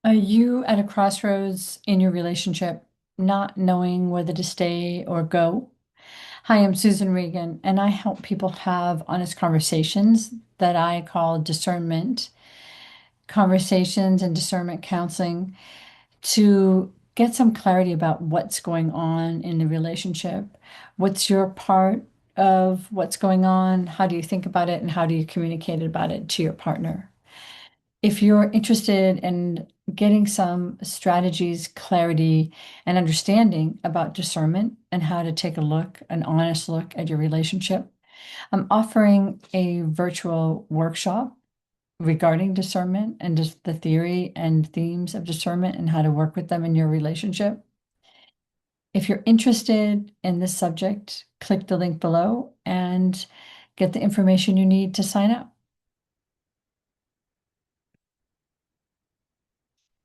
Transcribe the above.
Are you at a crossroads in your relationship, not knowing whether to stay or go? Hi, I'm Susan Regan, and I help people have honest conversations that I call discernment conversations and discernment counseling to get some clarity about what's going on in the relationship. What's your part of what's going on? How do you think about it, and how do you communicate about it to your partner? If you're interested in getting some strategies, clarity, and understanding about discernment and how to take a look, an honest look at your relationship, I'm offering a virtual workshop regarding discernment and just the theory and themes of discernment and how to work with them in your relationship. If you're interested in this subject, click the link below and get the information you need to sign up.